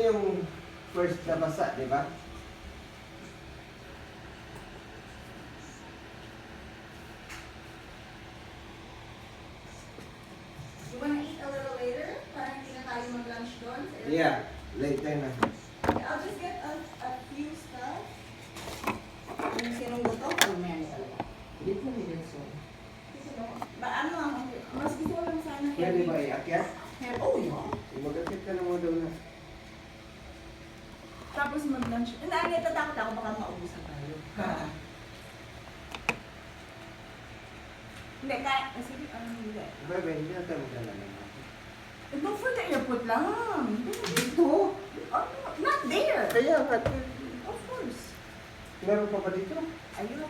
yung first na basa, di ba? You wanna eat a little later? Para hindi na tayo mag-lunch doon? Yeah, later na. Okay, I'll just get a few stuff. Yung sinong gusto? Pag-menu talaga. Hindi ko nilin so. Ba ano, mas gusto ko lang sana Pwede ba iakyat? Oh, yeah. Mag-akit ka na mga daw na. Tapos mag-lunch. Natatakot ako baka maubusan tayo. Hindi, kaya, sige, hindi. Bye-bye, hindi na tayo magdala naman. Ito for the airport lang. Dito? Not there. Kaya nga, Of course. meron pa ba dito? Ayun.